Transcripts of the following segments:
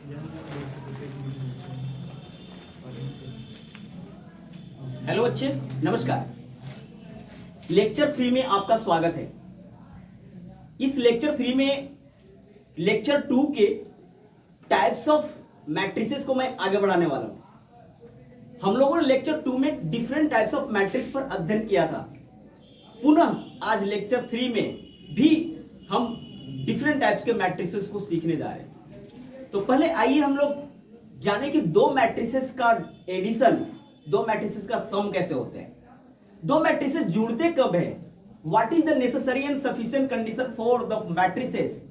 Hello बच्चे, नमस्कार। Lecture 3 में आपका स्वागत है। इस लेक्चर 3 में लेक्चर 2 के टाइप्स ऑफ मैट्रिसेस को मैं आगे बढ़ाने वाला हूं। हम लोगों ने लेक्चर 2 में डिफरेंट टाइप्स ऑफ मैट्रिक्स पर अध्ययन किया था। पुनः आज लेक्चर 3 में भी हम डिफरेंट टाइप्स के मैट्रिसेस को सीखने जा रहे हैं। तो पहले आइए हम लोग जाने कि दो मैट्रिसेस का एडिशन, दो मैट्रिसेस का सम कैसे होते हैं। दो मैट्रिसेस जुड़ते कब है, what is the necessary and sufficient condition for the matrices,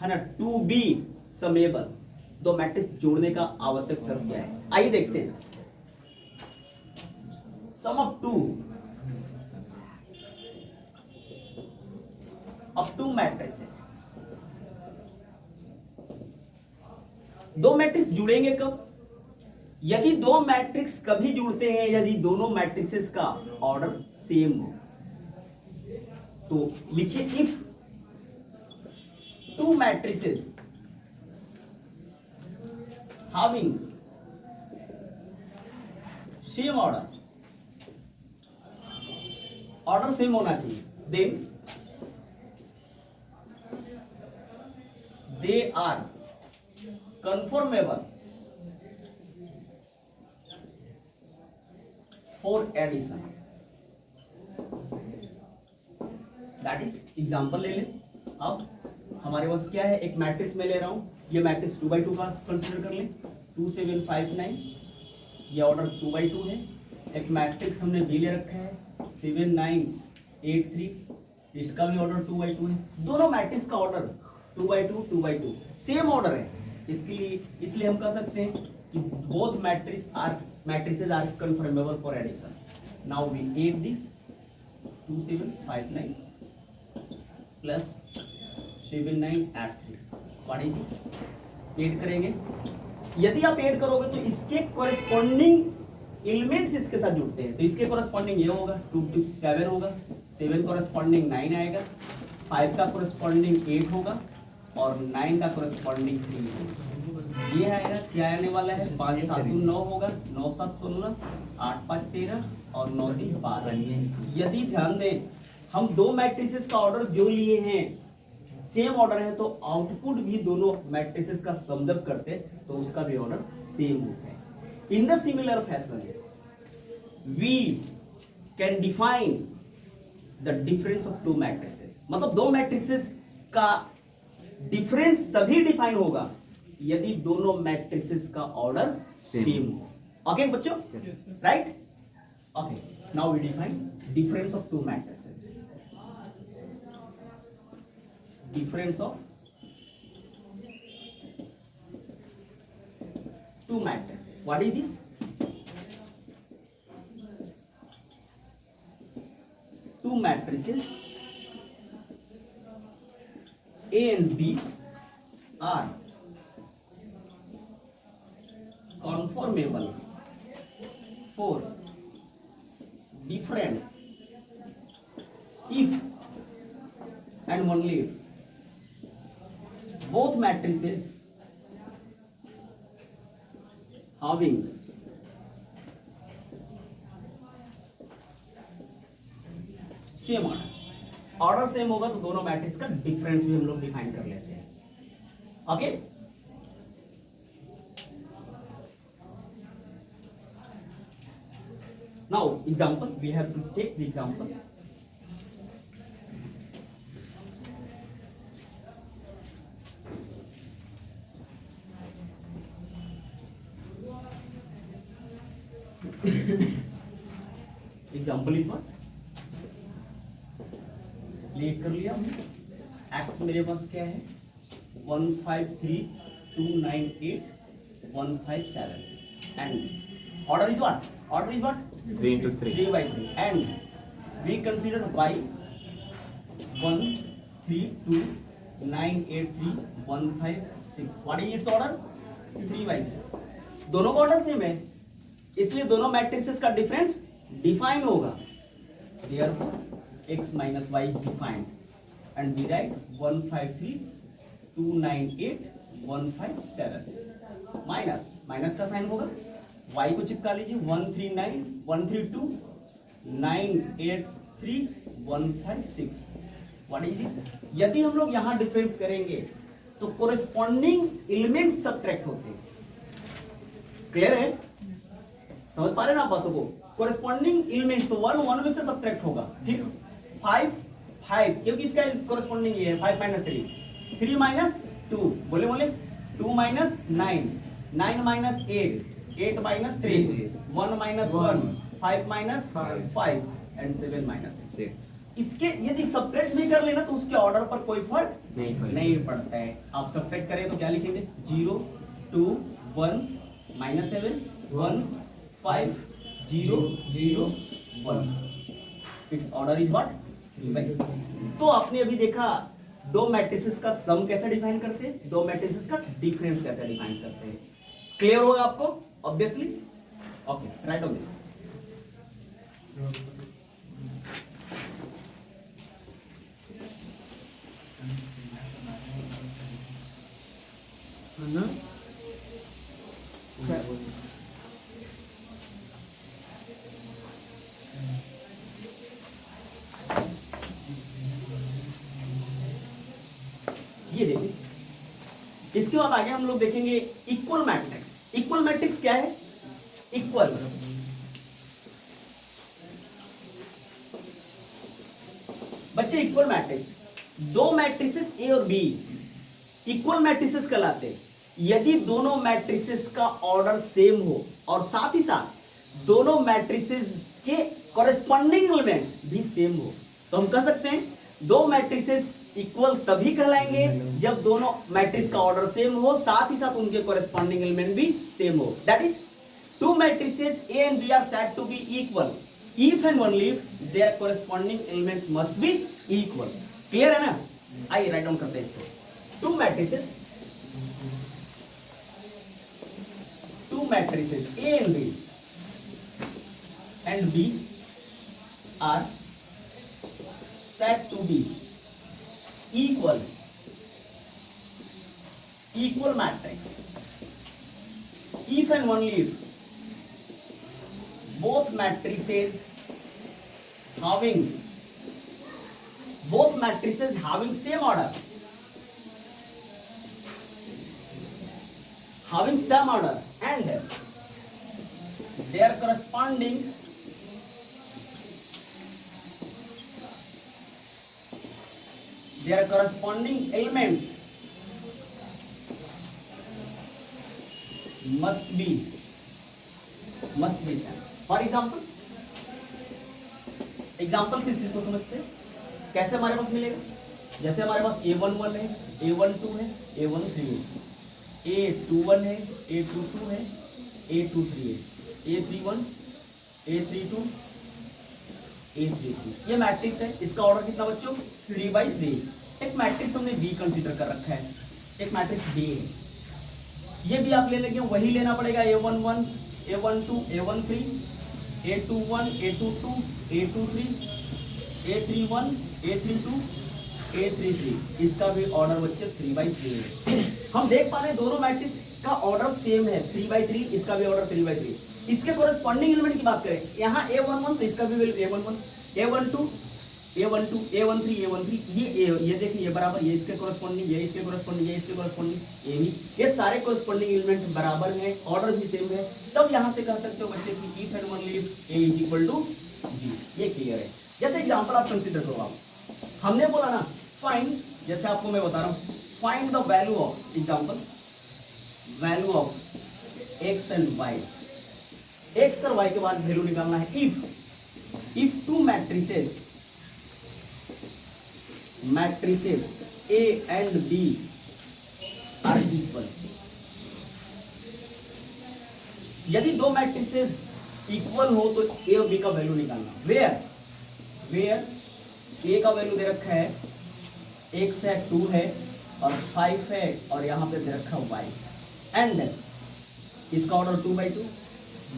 है ना, टू बी समेबल। दो मैट्रिक्स जोड़ने का आवश्यक शर्त क्या है, आइए देखते हैं। सम ऑफ टू मैट्रिसेस। दो मैट्रिक्स जुड़ेंगे कब? यदि दो मैट्रिक्स कभी जुड़ते हैं यदि दोनों मैट्रिसेस का ऑर्डर सेम हो। तो लिखिए, if two matrices having same order, order same होना चाहिए, then they are conformable for addition। That is example ले लें। अब हमारे पास क्या है, एक मैट्रिक्स में ले रहा हूं, ये मैट्रिक्स 2x2 का कंसीडर कर लें, 2 7 5 9, ये ऑर्डर 2x2 है। एक मैट्रिक्स हमने बी ले रखा है 7 9 8 3, इसका भी ऑर्डर 2x2 है। दोनों मैट्रिक्स का ऑर्डर 2x2 सेम ऑर्डर है, इसलिए हम कह सकते हैं कि both matrices are conformable for addition. Now we add this 2 7 5 9 plus 7 9 8 3, what is this? Add करेंगे। यदि आप ऐड करोगे तो इसके कॉरेस्पॉन्डिंग एलिमेंट्स इसके साथ जुड़ते हैं, तो इसके कॉरेस्पॉन्डिंग ये होगा 2 2 7 होगा, 7 कॉरेस्पॉन्डिंग 9 आएगा, 5 का कॉरेस्पॉन्डिंग 8 होगा और 9 का कॉरेस्पॉन्डिंग 3 होगा। ये आएगा, क्या आने वाला है, 5 7 9 होगा, 9 7 16, 8 5 13 और 9 3 12। यदि ध्यान दें, हम दो मैट्रिसेस का ऑर्डर जो लिए हैं सेम ऑर्डर है, तो आउटपुट भी दोनों मैट्रिसेस का सम जब करते तो उसका भी ऑर्डर सेम होता है। In the similar fashion we can define the difference of two matrices. मतलब दो मैट्रिसेस का डिफरेंस तभी डिफाइन होगा यदि दोनों मैट्रिसेस का ऑर्डर सेम हो। ओके बच्चों, right? Okay, now we define difference of two matrices. Difference of two matrices, what is this? Two matrices A and B are conformable for difference if and only if both matrices having same order। Order same होगा तो दोनों matrix का difference भी हम लोग define कर लेते हैं। Okay, now example, we have to take the example. Example is what, click कर लिया हमने। एक्स मेरे पास क्या है, 1 5 3 2 9 8 1 5 7 and order is what, 3 into 3 3 by 3 and we consider y 1 3 2 9 8 3 1 5 6, what is its order? 3 by 3। दोनों का ऑर्डर सेम है, इसलिए दोनों मैट्रिसेस का डिफरेंस डिफाइन होगा। Therefore x minus y is defined and we write 1 5 3 2 9 8 1 5 7। Minus, minus का sign होगा, y को चिपका लीजिए 139 132 983 156। What is this? यदि हम लोग यहां डिफरेंस करेंगे तो कोरेस्पॉन्डिंग एलिमेंट सब्ट्रैक्ट होते हैं। क्लियर है? समझ पा रहे ना आप बातों को? कोरेस्पॉन्डिंग एलिमेंट तो 1 1 में से सब्ट्रैक्ट होगा, ठीक। 5 5 क्योंकि इसका कोरेस्पॉन्डिंग ये है 5 माइनस 3 3 माइनस 2, बोले बोले 2 minus 9 9 minus 8 8 minus 3 1 minus 1 5 minus 5 and 7 minus 6 इसके यदि सब्ट्रैक्ट भी कर लेना तो उसके ऑर्डर पर कोई फर्क नहीं नहीं पड़ता है। आप सब्ट्रैक्ट करें तो क्या लिखेंगे 0 2 1 minus 7 1 5 0 0 1। It's order is what 3/2। तो आपने अभी देखा दो मैट्रिसेस का सम कैसे डिफाइन करते हैं, दो मैट्रिसेस का डिफरेंस कैसे डिफाइन करते हैं। क्लियर होगा आपको obviously? Okay, right on this. ये देखिए, इसके बाद आगे हम लोग देखेंगे इक्वल मैट्रिक्स। इक्वल मैट्रिक्स क्या है? इक्वल बच्चे, इक्वल मैट्रिक्स दो मैट्रिसेस ए और बी इक्वल मैट्रिसेस कहलाते हैं यदि दोनों मैट्रिसेस का ऑर्डर सेम हो और साथ ही साथ दोनों मैट्रिसेस के कॉरेस्पॉन्डिंग एलिमेंट्स भी सेम हो। तो हम कह सकते हैं दो मैट्रिसेस इक्वल तभी कहलाएंगे जब दोनों मैट्रिक्स का ऑर्डर सेम हो, साथ ही साथ उनके कॉरेस्पॉन्डिंग एलिमेंट भी सेम हो। That is two matrices A and B are said to be equal if and only if their corresponding elements must be equal। Clear है ना? आइए राइट डाउन करते हैं इसको। two matrices A and B are said to be equal matrix if and only if both matrices having same order, and their corresponding elements must be same। For example से इस चीज को समझते हैं। कैसे हमारे पास मिलेगा? जैसे हमारे पास A11 है, A12 है, A13 है, A21 है, A22 है, A23 है, A31, A32, A33। ये मैट्रिक्स है। इसका ऑर्डर कितना बच्चों? 3/3। एक मैट्रिक्स हमने B कंसीडर कर रखा है, एक मैट्रिक्स B है। ये भी आप ले लेंगे, वही लेना पड़ेगा A11 A12 A13 A21 A22 A23 A31 A32 A33। इसका भी ऑर्डर बच्चे 3/3 है। हम देख पा रहे हैं दोनों मैट्रिक्स का ऑर्डर सेम है 3/3, इसका भी ऑर्डर 3/3। इसके कोरेस्पॉन्डिंग एलिमेंट की बात करें, यहाँ A11 तो इसका भी value A11 A12 A12 A13 A13, ये देखिए ये बराबर, ये इसके कोरेस्पॉन्डिंग, ये इसके कोरेस्पॉन्डिंग, ये इसके कोरेस्पॉन्डिंग, ये भी, ये सारे कोरेस्पॉन्डिंग एलिमेंट बराबर हैं, ऑर्डर भी सेम है। तब यहाँ से कह सकते हो बच्चे कि if and only if A is equal to B। ये क्लियर है। जैसे एग्जांपल आप कंसीडर करो, आप हमने बोला ना फाइंड, जैसे आपको मैं बता रहा हूँ, find the value of example, value of x and y। x और y के बाद वैल्यू निकालना है if two matrices A and B are equal। यदि दो मैट्रिसेस इक्वल हो तो A और B का वैल्यू निकालना। वेयर A का वैल्यू दे रखा है x है 2 है और 5 है और यहाँ पे दे रखा है y, एंड इसका ऑर्डर 2/2।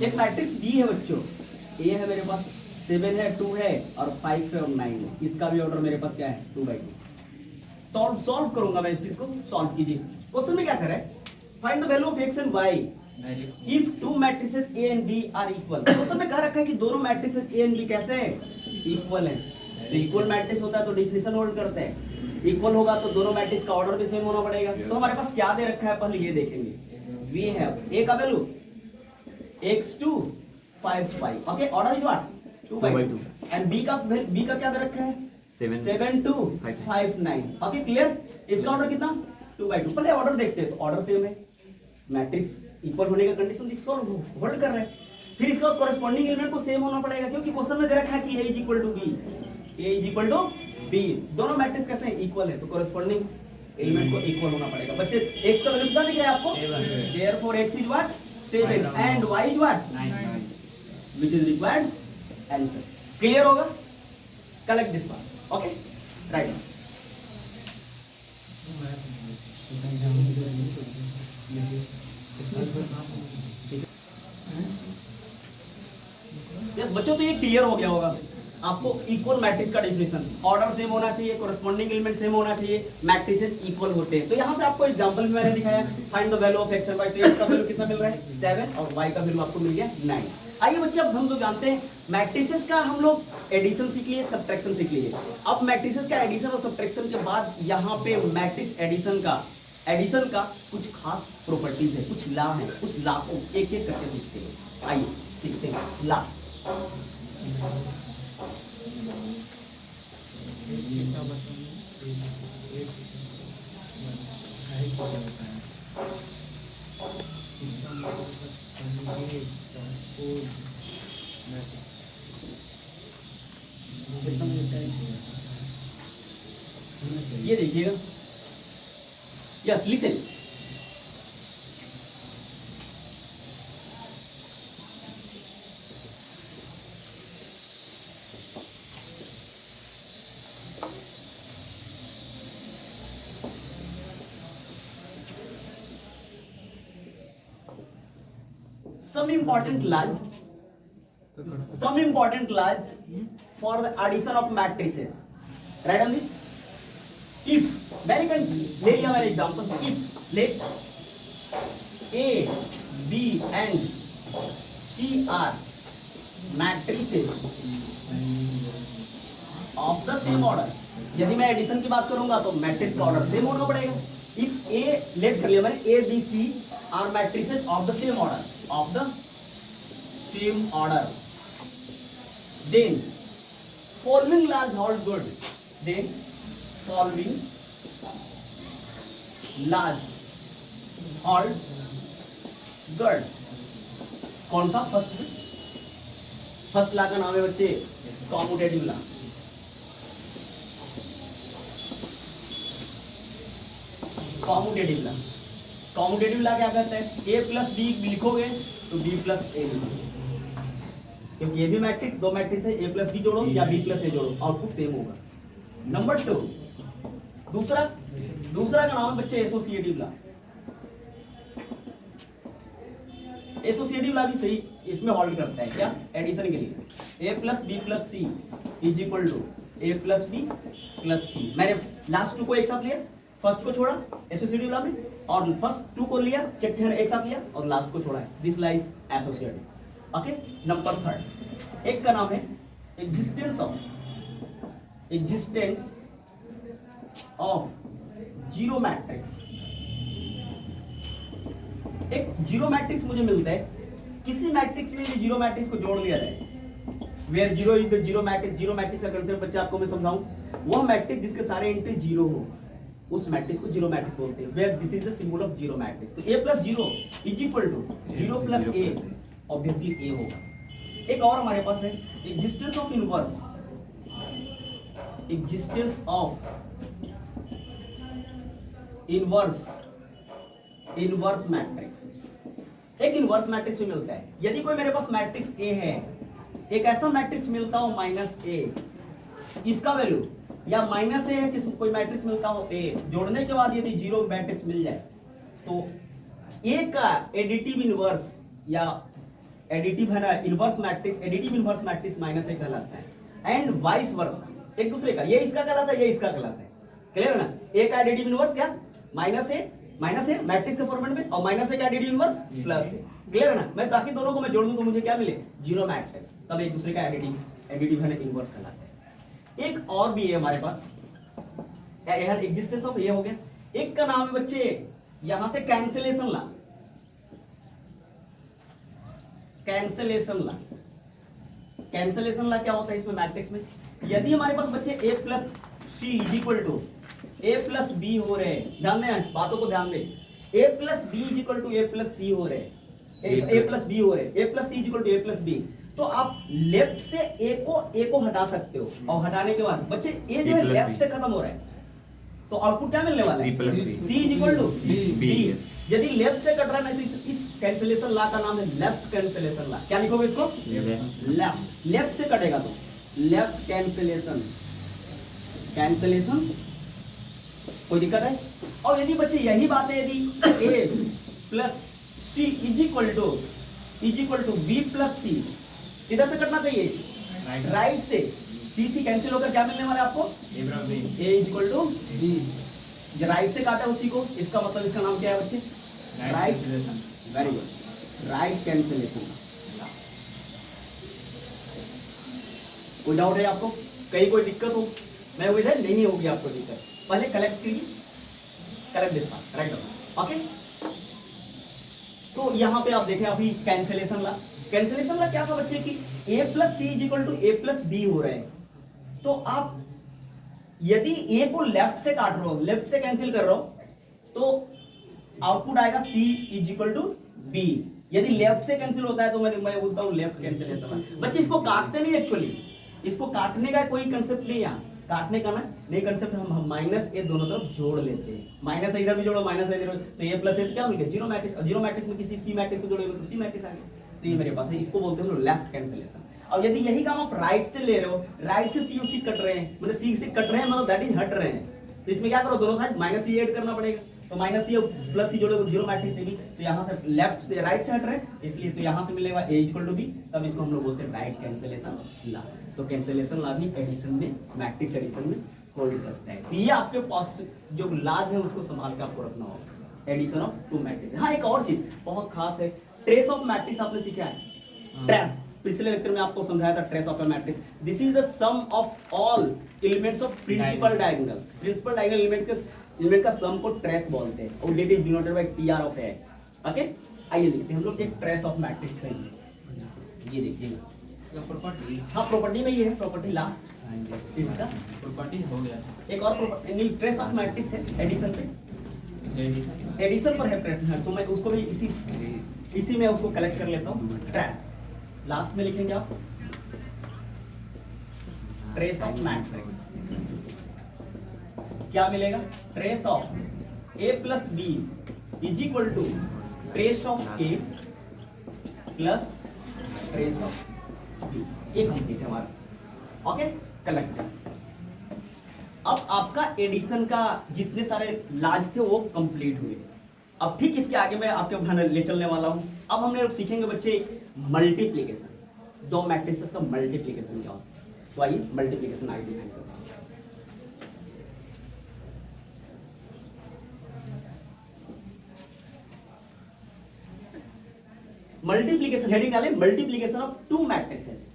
एक मैट्रिक्स B है बच्चों, A है मेरे पास 7 है 2 है और 5 है और 9 है, इसका भी ऑर्डर मेरे पास क्या है 2/2। सॉल्व करूंगा मैं इस चीज को, सॉल्व कीजिए। क्वेश्चन में क्या कर रहा है, find the value of x and y if two matrices A and B are equal. तो उसमें कह रखा है कि दोनों मैट्रिसेस A एंड B कैसे हैं, इक्वल हैं। तो इक्वल मैट्रिक्स होता है तो डिफिनेशन होल्ड करते हैं, इक्वल होगा तो दोनों मैट्रिक्स का ऑर्डर भी सेम होना पड़ेगा। तो हमारे पास क्या दे रखा है पहले ये देखेंगे। वी हैव A का value x2 5 5, okay, order is what 2 by 2 and B का क्या दे रखा है 7 2 5 9, ओके क्लियर। इसका ऑर्डर कितना 2 by 2। पहले ऑर्डर देखते हैं, तो ऑर्डर सेम है, मैट्रिक्स इक्वल होने का कंडीशन सॉल्व होल्ड कर रहे हैं। फिर इसका कॉरेस्पॉन्डिंग एलिमेंट को सेम होना पड़ेगा, क्योंकि क्वेश्चन में दे रखा है कि A is equal to B, A is equal to B, दोनों मैट्रिक्स कैसे हैं इक्वल है, तो कॉरेस्पॉन्डिंग एलिमेंट को इक्वल होना पड़ेगा। बच्चे x का वैल्यू कितना दिख रहा है आपको, therefore x is what 7 and y is what 9, which is required answer. Clear होगा, collect this part, okay right. Yes बच्चों, तो ये क्लियर हो गया होगा आपको। इक्वल मैट्रिक्स का डेफिनेशन, ऑर्डर सेम होना चाहिए, कॉरेस्पॉन्डिंग एलिमेंट सेम होना चाहिए, मैट्रिसेस इक्वल होते हैं। तो यहाँ से आपको एग्जांपल भी मैंने दिखाया, find the value of x and y। तो x का वैल्यू कितना मिल रहा है 7 और y का वैल्यू आपको मिल गया 9। आइए बच्चे, अब हम लोग जानते हैं मैट्रिसेस का, हम लोग एडिशन सीख लिए, सब्ट्रैक्शन सीख लिए। अब मैट्रिसेस का एडिशन और सब्ट्रैक्शन के बाद यहाँ पे मैट्रिक्स एडिशन का कुछ खास प्रॉपर्टीज है, कुछ लॉ है, उस लॉ को एक एक करके सीखते हैं। आइए सीखते हैं लॉ। ये देखिएगा, yes listen, some important laws for the addition of matrices. Write on this. If very can ले लिया मैंने example, if let A, B and C are matrices of the same order। यदि मैं एडिशन की बात करूंगा तो मैट्रिक्स का ऑर्डर सेम होना पड़ेगा। If A लेट कर लिया मैंने, A, B, C are matrices of the same order, then following laws hold good, कौन सा फर्स्ट लॉ का नाम है बच्चे कॉम्यूटेटिव लॉ। कॉम्यूटेटिव लॉ क्या कहता है, a प्लस बी लिखोगे तो b प्लस ए लिखोगे, क्योंकि ये भी मैट्रिक्स, दो मैट्रिक्स है, a प्लस बी जोड़ो या b प्लस ए जोड़ो, आउटपुट सेम होगा। नंबर 2, दूसरा का नाम है बच्चे एसोसिएटिव लॉ। एसोसिएटिव लॉ भी सही इसमें होल्ड करता है, क्या एडिशन के लिए a plus B plus C is equal to a plus B plus C. मैंने लास्ट 2 को एक साथ लिया, फर्स्ट को छोड़ा एसोसिएटिव लॉ में, और फर्स्ट 2 को लिया चेक हैंड एक साथ लिया, और लास्ट को छोड़ा है, this law is associative, okay. Number 3, एक का नाम है एग्जिस्टेंस ऑफ जीरो मैट्रिक्स। एक जीरो मैट्रिक्स मुझे मिलता है, किसी मैट्रिक्स में जीरो मैट्रिक्स को जोड़ लिया जाए, where zero is the zero matrix. Zero matrix का कंसेप्ट बच्चे आपको मैं समझाऊं, वह मैट्रिक्स जिसके सारे एंट्री जीरो हो, उस मैट्रिक्स को जीरो मैट्रिक्स बोलते हैं, where this is the symbol of zero matrix. तो a plus zero is equal to 0 plus a, obviously a होगा। एक और हमारे पास है एग्जिस्टेंस ऑफ इनवर्स मैट्रिक्स। एक इनवर्स मैट्रिक्स भी मिलता है, यदि कोई मेरे पास मैट्रिक्स A है, एक ऐसा मैट्रिक्स मिलता हो माइनस A, इसका वैल्यू या माइनस A है, किसी कोई मैट्रिक्स मिलता हो A, जोड़ने के बाद यदि जीरो मैट्रिक्स मिल जाए तो A का एडिटिव इनवर्स या एडिटिव है ना inverse matrix, additive inverse matrix minus A कहलाता है, एंड वाइस वर्सा एक दूसरे का, ये इसका कहलाता है, ये इसका कहलाता है। क्लियर है ना, A का एडिटिव इनवर्स क्या माइनस A, माइनस है मैट्रिक्स के फॉर्मेट में, और माइनस है क्या एडिटिव इनवर्स प्लस है, क्लियर है ना? मैं ताकि दोनों को मैं जोड़ दूं तो मुझे क्या मिले, जीरो मैट्रिक्स, तब एक दूसरे का एडिटिव है ना इनवर्स कहलाता है। एक और भी है हमारे पास एग्जिस्टेंस ऑफ, ये हो गया। एक का नाम है बच्चे यहां से कैंसिलेशन ला, कैंसिलेशन ला। कैंसिलेशन ला क्या होता है इसमें मैट्रिक्स में, यदि हमारे पास बच्चे a plus C is equal to A plus B हो रहे हैं, ध्यान दें इस बातों को, ध्यान दें, a plus B is equal to A plus C हो रहे हैं, ए प्लस बी हो रहे हैं, A plus C is equal to A plus B, तो आप लेफ्ट से ए को हटा सकते हो, और हटाने के बाद बच्चे ए जो है लेफ्ट से खत्म हो रहा है, तो आउटपुट क्या मिलने वाला है, सी इज इक्वल टू बी। यदि लेफ्ट से कट रहा है तो इस कैंसिलेशन लॉ का नाम है लेफ्ट कैंसिलेशन लॉ। क्या लिखोगे इसको, लेफ्ट, लेफ्ट से कटेगा तो लेफ्ट कैंसिलेशन, कैंसिलेशन, कोई दिक्कत है? और यदि बच्चे यही बात है, यदि A plus C is equal to B plus C, इधर से कटना चाहिए राइट से, सी कैंसिल होकर क्या मिलने वाला है आपको, ए इज इक्वल टू बी। जो राइट से काटा उसी को, इसका मतलब इसका नाम क्या है बच्चे, right, very good, right cancellation. कोई डाउट है आपको, कहीं कोई दिक्कत हो? मैं इधर नहीं होगी आपको दिक्कत, पहले कलेक्ट कीजिए, collect this part, right, okay. तो यहाँ पे आप देखें अभी कैंसिलेशन ला, कैंसिलेशन ला क्या था बच्चे की, a plus C is equal to A plus B हो रहे हैं, तो आप यदि a को लेफ्ट से काट रहे हो, लेफ्ट से कैंसिल कर रहे हो, तो आउटपुट आएगा c is equal to b। यदि लेफ्ट से कैंसिल होता है तो मैं बोलता हूं लेफ्ट कैंसिलेशन। बच्चे इसको काटते नहीं, एक्चुअली इसको काटने का कोई कंसेप्ट नहीं है, काटने का ना नहीं कंसेप्ट, हम माइनस ए दोनों तरफ जोड़ लेते हैं, माइनस इधर भी जोड़ो, माइनस इधर, तो ए प्लस ए क्या मिल गया, जीरो मैट्रिक्स, जीरो मैट्रिक्स में किसी सी मैट्रिक्स को जोड़ेंगे तो सी मैट्रिक्स आ गया, तो ये मेरे पास है, इसको बोलते हैं लेफ्ट कैंसिलेशन। और यदि यही काम आप राइट से ले रहे हो, राइट से सी सी कट रहे हैं, मतलब सी से कट रहे हैं मतलब दैट इज हट रहे हैं, तो इसमें क्या करो, दोनों साइड माइनस सी ऐड करना पड़ेगा, तो माइनस सी प्लस सी जोड़ोगे जीरो मैट्रिक्स से भी, तो यहाँ से लेफ्ट से राइट से हट रहे हैं, इसलिए तो यहाँ से मिलेगा a इक्वल टू बी, तब इसको हम लोग बोलते हैं राइट कैंसिलेशन ला। तो कैंसिलेशन ला भी एडिशन में, मैट्रिक्स एडिशन में होल्ड करता है। तो ये आपके पास जो लाज है उसको संभाल के आपको रखना होगा, एडिशन ऑफ टू मैट्रिक्स। हाँ, एक और चीज बहुत खास है, ट्रेस ऑफ मैट्रिक्स आपने सीखा है, ट्रेस, पिछले लेक्चर में आपको समझाया था trace of a matrix. This is the sum of all elements of principal diagonals. Principal diagonal element का सम को ट्रेस बोलते हैं, और it is denoted by TR of A. Okay, आइए देखते हैं हम लोग एक ट्रेस ऑफ मैट्रिक्स करेंगे। ये देखिए प्रॉपर्टी, हाँ प्रॉपर्टी में ये है, प्रॉपर्टी लास्ट इसका प्रॉपर्टी हो गया, एक और प्रॉपर्टी नहीं, ट्रेस ऑफ मैट्रिक्स है एडिशन पे, एडिशन पर है ट्रेस, तो मैं उसको भी इसी में उसको कलेक्ट कर लेता हूँ। ट्रेस लास्ट में लिखेंगे आप, ट्रेस ऑफ मैट्रिक्स क्या मिलेगा, trace of a plus B is equal to trace of a plus trace of b। ये कंप्लीट है हमारा, ओके, कलेक्ट दिस। अब आपका एडिशन का जितने सारे लाज थे वो कंप्लीट हुए। अब ठीक इसके आगे मैं आपके उठाने ले चलने वाला हूं। अब हमने सीखेंगे बच्चे मल्टीप्लिकेशन, दो मैट्रिसेस का मल्टीप्लिकेशन क्या होता है। तो आइए मल्टीप्लिकेशन आगे डिफाइन करते हैं। मल्टीप्लिकेशन हेडिंग डालें, मल्टीप्लिकेशन ऑफ टू मैट्रिसेस।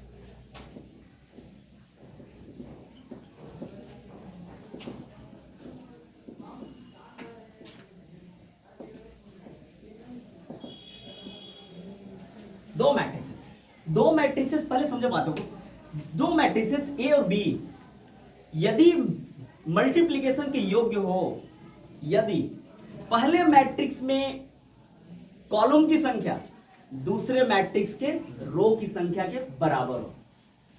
दो मैट्रिसेस पहले समझो बातों को। दो मैट्रिसेस ए और बी यदि मल्टीप्लिकेशन के योग्य हो, यदि पहले मैट्रिक्स में कॉलम की संख्या दूसरे मैट्रिक्स के रो की संख्या के बराबर हो,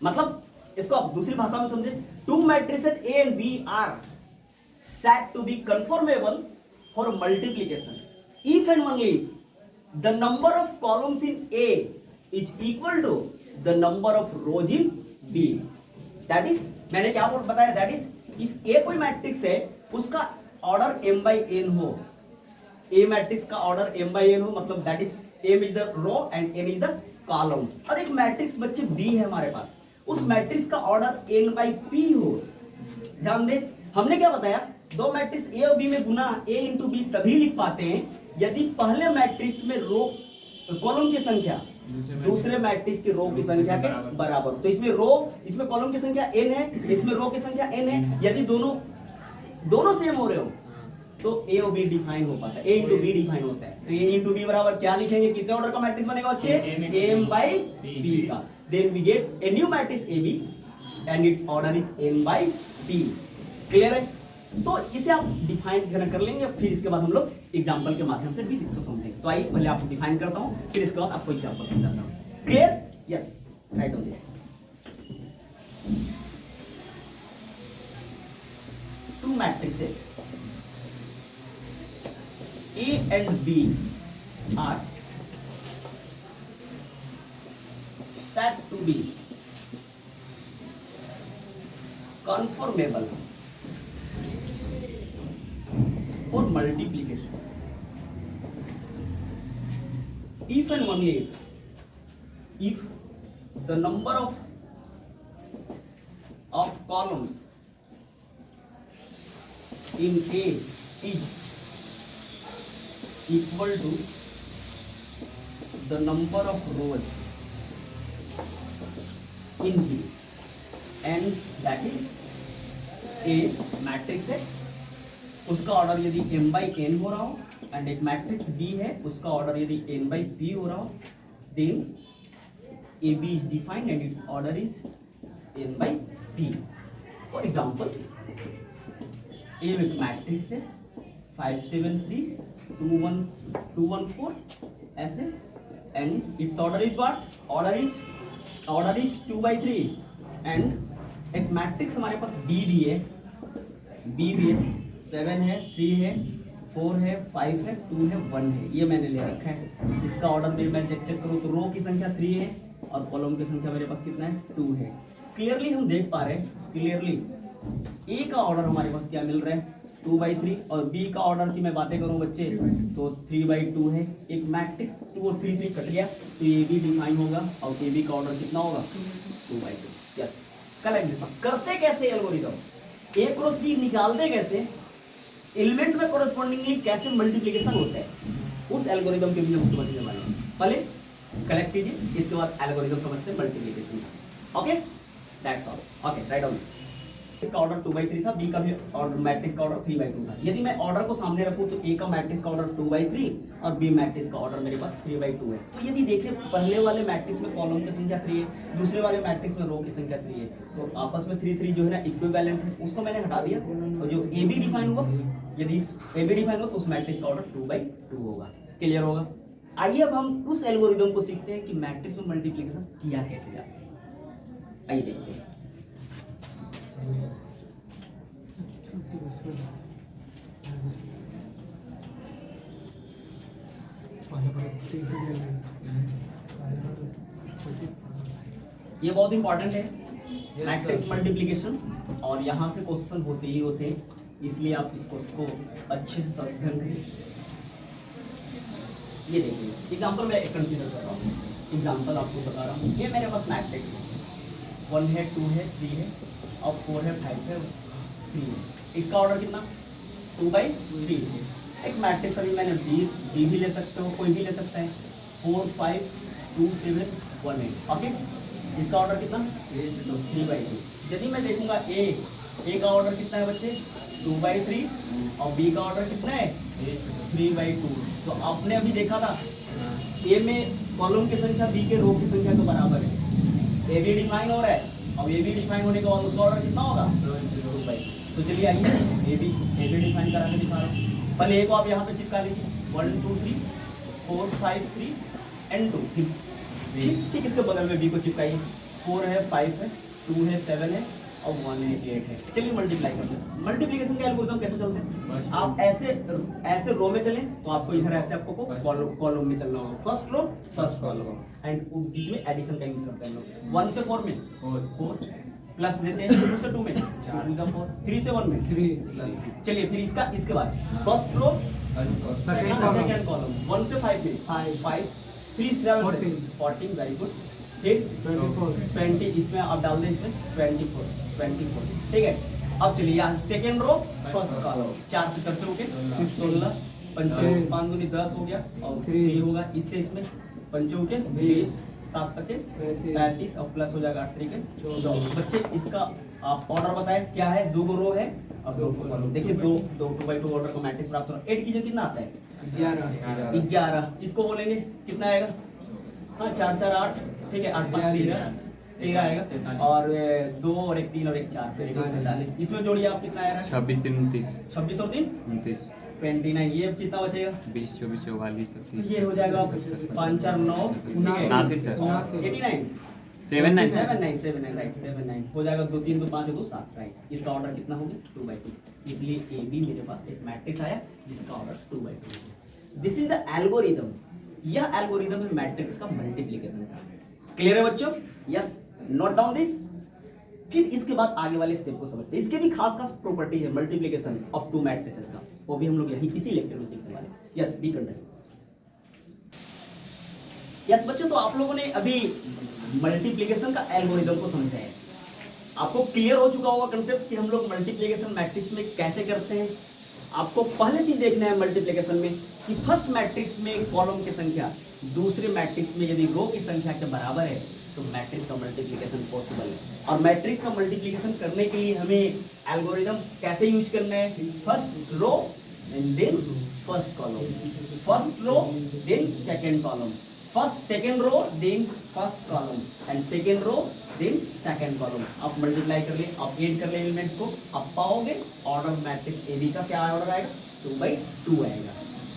मतलब इसको आप दूसरी भाषा में समझे, two matrices A and B are said to be conformable for multiplication if and only the number of columns in A is equal to the number of rows in B. That is, मैंने क्या बताया, that is, if A कोई matrix है उसका order m by n हो, A matrix का order m by n हो, मतलब that is m is the row and n is the column। और एक मैट्रिक्स बच्चे B है हमारे पास, उस मैट्रिक्स का ऑर्डर n by p हो। ध्यान दे, हमने क्या बताया, दो मैट्रिक्स ए और बी में गुना ए इंटू बी तभी लिख पाते हैं यदि पहले मैट्रिक्स में रो कॉलम की संख्या दूसरे मैट्रिक्स की रो की संख्या के बराबर हो। तो इसमें कॉलम की संख्या n है, इसमें रो की संख्या n है। यदि दोनों सेम हो रहे हो तो ए और बी डिफाइन हो पाता है, ए इंटू बी डिफाइन होता है। तो ए इंटू बी बराबर क्या लिखेंगे, कितने ऑर्डर का मैट्रिक्स बनेगा बच्चे, m बाई बी का। Then we get a new matrix A B and its order is n by B. Clear है? तो इसे आप डिफाइन कर लेंगे, फिर इसके बाद हम लोग एग्जांपल के माध्यम से भी इसको समझेंगे। तो आइए पहले आपको डिफाइन करता हूं, फिर इसके बाद आपको एग्जांपल समझाता हूं। Clear? Yes, right on this. Two matrices A and B are said to be conformable for multiplication if and only if the number of columns in A is equal to the number of rows in B and that is A matrix है, उसका order यदि m by n हो रहा हो, and एक matrix B है, उसका order यदि n by p हो रहा हो, then AB is defined and its order is n by p. For example, A एक मैट्रिक्स है 5 7 3 2 1 2 1 4 ऐसे, and its order is what? Order is 2 by 3 and एक मैट्रिक्स हमारे पास B भी है 7 है 3 है 4 है 5 है 2 है 1 है, ये मैंने ले रखा है। इसका ऑर्डर में मैं चेक करूँ तो रो की संख्या 3 है और कॉलम की संख्या मेरे पास कितना है 2 है। क्लियरली हम देख पा रहे हैं, क्लियरली ए का ऑर्डर हमारे पास क्या मिल रहा है 2 by 3 और बी का ऑर्डर की मैं बातें करूं बच्चे तो 3 by 2 है। एक मैट्रिक्स 2 और 3 3 कट गया तो ये भी डिफाइन होगा और ए बी का ऑर्डर कितना होगा 2 by 2। यस, करेक्ट डिस्कस करते कैसे एल्गोरिथम ए क्रॉस बी निकालते कैसे, एलिमेंट में कोरस्पॉन्डिंगली कैसे मल्टीप्लिकेशन होता है, उस एल्गोरिथम के भी हम समझने वाले हैं। पहले कलेक्ट कीजिए, इसके बाद एल्गोरिथम समझते हैं मल्टीप्लिकेशन का। Okay, that's all. Okay, right on this. इसका ऑर्डर 2 by 3 था, बी का भी ऑर्डर मैट्रिक्स का ऑर्डर 3 by 2 था। यदि मैं ऑर्डर को सामने रखूं तो ए का मैट्रिक्स का ऑर्डर 2 by 3 और बी मैट्रिक्स का ऑर्डर मेरे पास 3 by 2 है। तो यदि देखें पहले वाले मैट्रिक्स में कॉलम की संख्या 3 है, दूसरे वाले मैट्रिक्स में रो की संख्या 3 है, तो आपस में 3 3 जो है ना इक्विवेलेंट है, उसको मैंने हटा दिया। तो जो ए बी डिफाइन हुआ, यदि ए बी डिफाइन हो तो उस मैट्रिक्स का ऑर्डर 2 by 2 होगा। क्लियर होगा? आइए अब हम उस एल्गोरिथम को सीखते हैं कि मैट्रिक्स में मल्टीप्लिकेशन किया कैसे जाता है। आइए देखते हैं। ये बहुत इंपॉर्टेंट है मैट्रिक्स मल्टीप्लिकेशन, और यहाँ से क्वेश्चन होते ही होते हैं, इसलिए आप इस कोर्स को अच्छे से अध्ययन करिए। ये देखिए एग्जांपल मैं कंसीडर कर रहा हूँ, एग्जांपल आपको बता रहा हूँ। ये मेरे पास मैट्रिक्स है, 1 है 2 है 3 है और 4 है 5 है 3 है। इसका ऑर्डर कितना 2 by 3 है। एक मैट्रिक्स अभी मैंने बी भी ले सकते हो, कोई भी ले सकता है, 4 5 2 7 1 है। ओके, इसका ऑर्डर कितना 3 by 2। यदि मैं देखूंगा ए का ऑर्डर कितना है बच्चे 2 by 3 और बी का ऑर्डर कितना है 3 by 2। तो आपने अभी देखा था ए में कॉलम की संख्या बी के रो की संख्या के बराबर है। ए बी डिफाइन हो रहा है और ए बी डिफाइन होने के बाद उसका ऑर्डर कितना होगा 2 by 2। तो चलिए आइए ए बी डिफाइन करा के दिखा रहा हूँ। पहले ए को आप यहाँ पे चिपका लीजिए 1 2 3 4 5 3 एंड 2। ठीक इसके बगल में बी को चिपकाइए, 4 है 5 है 2 है 7 है और 1 है 8 है। चलिए मल्टीप्लाई करते हैं। मल्टीप्लिकेशन का एल्गोरिथम कैसे चलते हैं, आप ऐसे रो में चलें तो आपको इधर ऐसे आपको कॉलम में चलना होगा, first row first column, and बीच में एडिशन का यूज करते हैं लोग। 1 से 4 में 4 प्लस देते हैं, 2 से 2 में 4 का 4, 3 से 1 में 3 प्लस 3। चलिए फिर इसके बाद फर्स्ट रो सेकंड कॉलम, 1 से 5 में 5 3 7 14 वेरी गुड। ठीक 20 इसमें आप डाल दें, इसमें 24 ठीक है। अब चलिए यहाँ सेकेंड रो फर्स्ट कॉलम, 4 से 4 हो गए 16, 25 5 दूनी 10 हो गया और 3 होगा इससे इसमें 5 हो गए 20, 7 5 35 और प्लस हो जाएगा 8 3 के 24। बच्चे इसका आप ऑर्डर बताएं क्या है, 2 रो है और 2 कॉलम। देखिए 2 2 ऑर्डर का मैट्रिक्स प्राप्त हो रहा है। 8 कीजिए कितना आता है 11, इसको बोलेंगे कितना आएगा, हाँ 4 4 8, ठीक है 8 5 13 आएगा और 2 और 1 3 और 1 4 फिर 45। इसमें जोड़िए आप कितना आएगा 26 3 29 26 और 3 29 29, ये कितना बचेगा 20 24 44 30 ये हो जाएगा 5 4 9 79 सर 89 79 79 राइट 79 हो जाएगा 2 3 2 5 2 7 राइट। इसका ऑर्डर कितना हो गया 2/2, इसलिए ए बी मेरे पास एक मैट्रिक्स आया जिसका ऑर्डर 2/2 है। दिस इज द एल्गोरिथम, यह एल्गोरिथम है मैट्रिक्स का मल्टीप्लिकेशन का। क्लियर है बच्चों? Yes, note down this. फिर इसके बाद आगे वाले स्टेप को समझते हैं। इसके भी खास खास प्रॉपर्टी है मल्टीप्लिकेशन ऑफ टू मैट्रिसेस का, वो भी हम लोग यही इसी लेक्चर में सीखने वाले हैं। Yes B continue. यस बच्चों, तो आप लोगों ने अभी मल्टीप्लिकेशन का एल्गोरिथम को समझा है। आपको क्लियर हो चुका होगा कंसेप्ट कि हम लोग मल्टीप्लिकेशन मैट्रिक्स में कैसे करते हैं। आपको पहले चीज देखना है मल्टीप्लिकेशन में कि फर्स्ट मैट्रिक्स में कॉलम की संख्या दूसरे मैट्रिक्स में यदि रो की संख्या के बराबर है तो मैट्रिक्स का मल्टीप्लिकेशन पॉसिबल है। और मैट्रिक्स का मल्टीप्लिकेशन करने के लिए हमें एल्गोरिथम कैसे यूज करना है, first row and then first column, first row then second column, first second row then first column and second row then second column. आप मल्टीप्लाई कर ले, आप ऐड कर ले एलिमेंट्स को, आप पाओगे ऑर्डर मैट्रिक्स ए बी का क्या ऑर्डर आएगा 2/2 आएगा।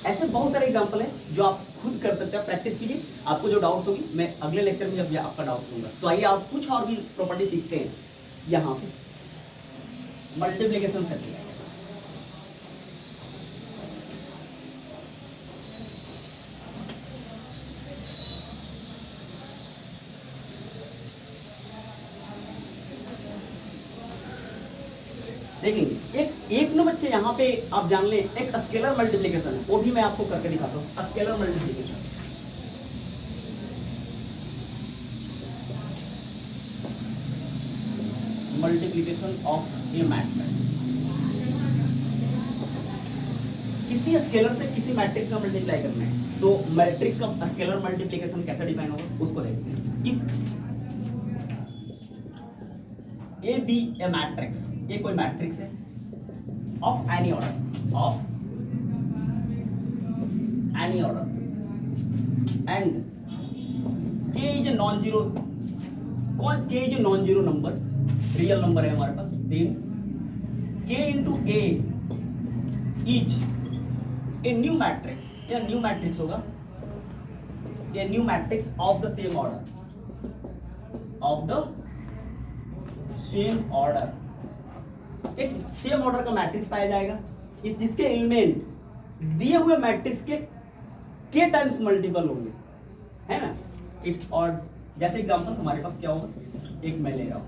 ऐसे बहुत सारे एग्जांपल हैं जो आप खुद कर सकते हैं, प्रैक्टिस कीजिए। आपको जो डाउट्स होगी मैं अगले लेक्चर में जब आपका डाउट लूंगा। तो आइए आप कुछ और भी प्रॉपर्टी सीखते हैं। यहाँ पे मल्टीप्लिकेशन करते हैं। देखेंगे एक न बच्चे यहाँ पे आप जान लें, एक स्केलर मल्टीप्लिकेशन है, वो भी मैं आपको करके दिखाता हूँ। Scalar multiplication, multiplication of A matrix. किसी स्केलर से किसी मैट्रिक्स का मल्टीप्लाई करना है तो मैट्रिक्स का स्केलर मल्टीप्लिकेशन कैसे डिफाइन होगा उसको देखते हैं। If A B a matrix, ये कोई मैट्रिक्स है of any order, of any order and K is a non zero, कौन K is a non zero number, real number है हमारे पास, then K into A is a new matrix, या new matrix होगा, a new matrix of the same order, of the same order, एक same order का matrix पाया जाएगा इस जिसके एलिमेंट दिए हुए मैट्रिक्स के टाइम्स मल्टीपल होंगे, है ना। इट्स ऑड, जैसे एग्जांपल हमारे पास क्या होगा, एक मैं ले रहा हूँ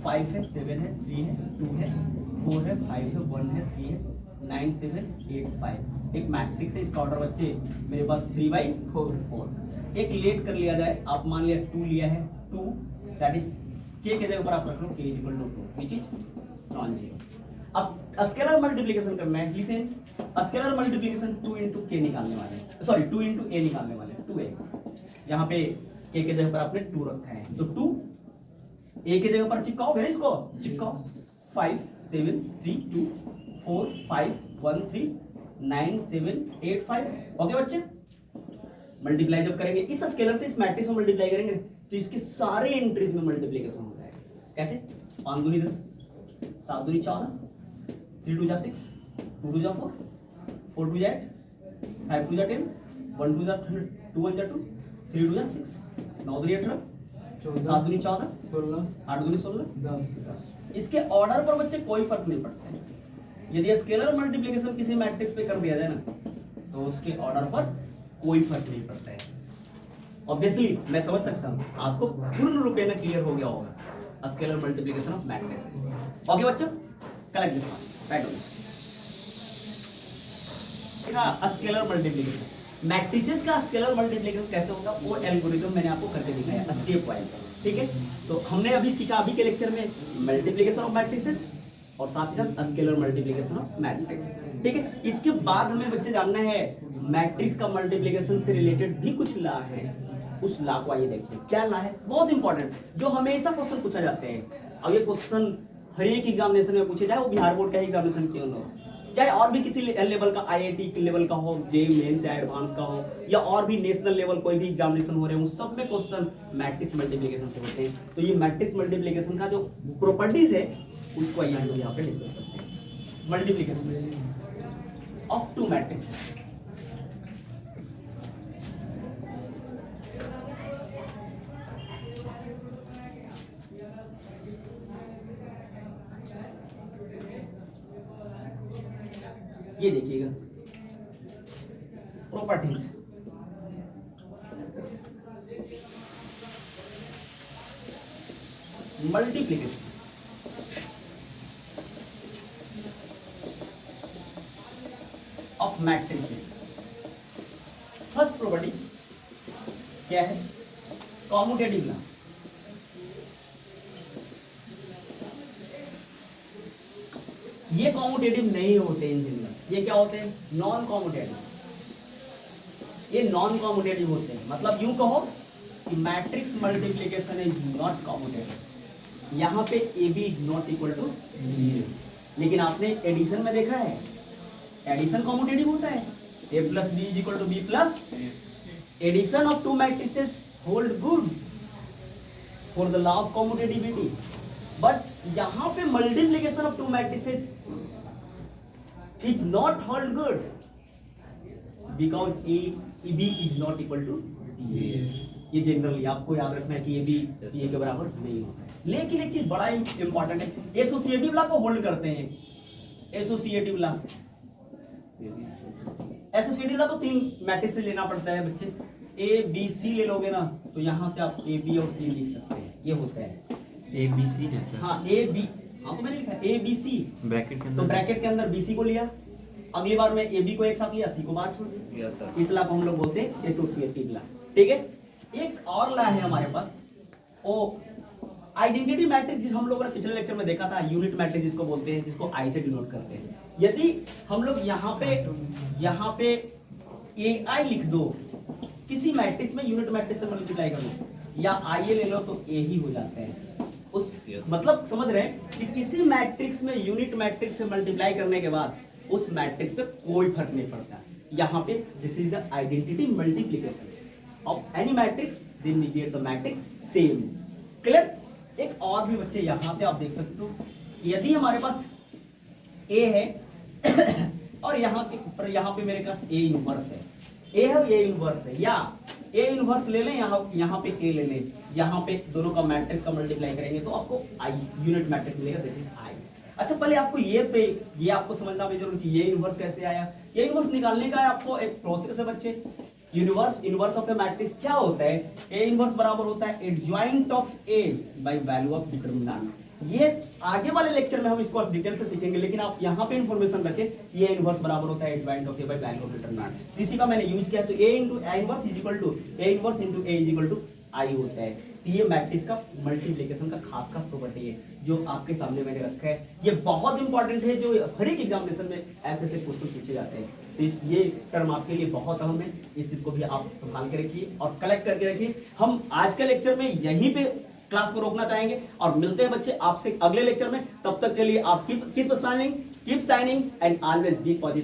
5 है 7 है 3 है 2 है 4 है 5 है 1 है 3 है 9 7 8 5, एक मैट्रिक्स है। इसका ऑर्डर बच्चे मेरे पास 3/4। एक लेट कर लिया जाए, आप मान लिया 2 लिया है, 2 दैट इज के जगह पर आप रख लो k equal to 2 which is non zero. अब स्केलर मल्टीप्लिकेशन करना है, listen, scalar multiplication 2 into k निकालने वाले हैं, सॉरी 2 into a निकालने वाले हैं, 2a। यहाँ पे k के जगह पर आपने 2 रखा है तो 2 a के जगह पर चिपकाओ, फिर इसको चिपकाओ 5 7 3 2 4 5 1 3 9 7 8 5। ओके बच्चे, मल्टीप्लाई जब करेंगे इस स्केलर से इस मैट्रिक्स में मल्टीप्लाई करेंगे तो इसके सारे एंट्रीज में मल्टीप्लिकेशन हो जाएगा। कैसे, 5 दूनी 10, 7 दूनी 14, 3 2 6, 2 2 4, 4 2 8, 5 2 10, 1 2 2 1 2, 3 2 6, 9 2 18, 7 दूनी 14, 16, 8 दूनी 16, 10। इसके ऑर्डर पर बच्चे कोई फर्क नहीं पड़ता है। यदि स्केलर मल्टीप्लिकेशन किसी मैट्रिक्स पे कर दिया जाए ना तो उसके ऑर्डर पर कोई फर्क नहीं पड़ता है। ऑब्वियसली मैं समझ सकता हूं आपको पूर्ण रूप में क्लियर हो गया होगा scalar multiplication of matrices. Okay बच्चों, collect this one, right on this. देखा स्केलर मल्टीप्लिकेशन मैट्रिसेस का स्केलर मल्टीप्लिकेशन कैसे होगा वो एल्गोरिथम मैंने आपको करके दिखाया स्टेप वाइज, ठीक है। तो हमने अभी सीखा अभी के लेक्चर में मल्टीप्लिकेशन ऑफ मैट्रिसेस, और साथ ही साथ स्केलर मल्टीप्लिकेशन ऑफ मैट्रिक्स। ठीक है, इसके बाद हमें बच्चे जानना है मैट्रिक्स का मल्टीप्लिकेशन से रिलेटेड भी कुछ लॉ है, उस लॉ को आइए देखते हैं। क्या लॉ है, बहुत इंपॉर्टेंट, जो हमेशा क्वेश्चन पूछा जाते हैं। अब ये क्वेश्चन हर एक एग्जामिनेशन में पूछे जाए, वो बिहार बोर्ड का एग्जामिनेशन क्यों ना हो, चाहे और भी किसी लेवल का IIT के लेवल का हो, जेईई मेंस या एडवांस का हो, या और भी नेशनल लेवल कोई भी एग्जामिनेशन हो रहे हैं, उस सब में क्वेश्चन मैट्रिक्स मल्टीप्लिकेशन से होते हैं। तो ये मैट्रिक्स मल्टीप्लिकेशन का जो प्रॉपर्टीज है उसको आइए हम यहाँ पे डिस्कस करते हैं। Multiplication of two matrix. ये देखिएगा properties, multiplication of matrices. First property क्या है, कॉम्यूटेटिव लॉ। ये कॉम्यूटेटिव नहीं होते इन जनरल, ये क्या होते हैं, नॉन कॉम्यूटेटिव। ये नॉन कॉम्यूटेटिव होते हैं, मतलब यूं कहो कि matrix multiplication is not commutative. यहाँ पे A B is not equal to, लेकिन आपने एडिशन में देखा है, एडिशन कॉम्यूटेटिव होता है, A plus B is equal to B plus. Addition of two matrices hold good for the law of commutativity, but यहाँ पे multiplication of two matrices is not hold good because A B is not equal to A. ये generally आपको याद रखना है कि ए B ए के बराबर नहीं होता है। लेकिन एक चीज बड़ा इंपॉर्टेंट है, एसोसिएटिव लॉ को होल्ड करते हैं। एसोसिएटिव लॉ, एसोसिएटिव लॉ तो तीन मैट्रिक्स से लेना पड़ता है बच्चे। ए बी सी ले लोगे ना तो यहाँ से आप ए बी और सी लिख सकते हैं, ये होता है ABC है सर। हाँ ए बी, हाँ तो मैंने लिखा है ए बी सी, ब्रैकेट के तो अंदर ब्रैकेट के अंदर BC को लिया, अगली बार में AB को एक साथ लिया, C को बाहर छोड़ दिया। Yes sir. इस लॉ को हम लोग बोलते हैं एसोसिएटिव लॉ। ठीक है, एक और लॉ है हमारे पास, वो आइडेंटिटी मैट्रिक्स, जिस हम लोगों ने पिछले लेक्चर में देखा था, यूनिट मैट्रिक्स जिसको बोलते हैं, जिसको I से डिनोट करते हैं। यदि हम लोग यहाँ पे AI लिख दो, किसी मैट्रिक्स में यूनिट मैट्रिक्स से मल्टीप्लाई कर लो, या IA ले लो तो A ही हो जाता है। उस मतलब समझ रहे हैं कि किसी मैट्रिक्स में यूनिट मैट्रिक्स से मल्टीप्लाई करने के बाद उस मैट्रिक्स पे कोई फर्क नहीं पड़ता। यहाँ पे this is the identity multiplication of any matrix, then we get the matrix same. Clear? एक और भी बच्चे यहाँ से आप देख सकते हो, यदि हमारे पास A है और यहाँ पे मेरे पास A इनवर्स है, A है A इनवर्स है, या A इनवर्स ले लें, यहाँ पे A ले लें, यहाँ पे दोनों का मैट्रिक्स का मल्टीप्लाई करेंगे तो आपको I यूनिट मैट्रिक्स मिलेगा, दिस इज I। अच्छा, पहले आपको ये आपको समझना भी जरूरी कि ये इनवर्स कैसे आया। ये इनवर्स निकालने का आपको एक प्रोसेस है बच्चे। इनवर्स ऑफ ए मैट्रिक्स क्या होता है, A इनवर्स बराबर होता है adjoint of A by value of determinant. ये आगे वाले लेक्चर में हम इसको डिटेल से सीखेंगे, लेकिन आप यहाँ पे इंफॉर्मेशन रखें, ये इनवर्स बराबर होता है adjoint of A by value of determinant. इसी का मैंने यूज किया, तो A into A inverse is equal to A inverse into A is equal to I होता है। ये मैट्रिक्स का मल्टीप्लिकेशन का खास प्रॉपर्टी है जो आपके सामने मैंने रखा है। ये बहुत इंपॉर्टेंट है, जो हर एक एग्जामिनेशन में ऐसे क्वेश्चन पूछे जाते हैं। तो ये टर्म आपके लिए बहुत अहम है, इस चीज को भी आप संभाल के रखिए और कलेक्ट करके रखिए। हम आज के लेक्चर में यहीं पे क्लास को रोकना चाहेंगे और मिलते हैं बच्चे आपसे अगले लेक्चर में। तब तक के लिए आप keep smiling, keep shining and always be positive.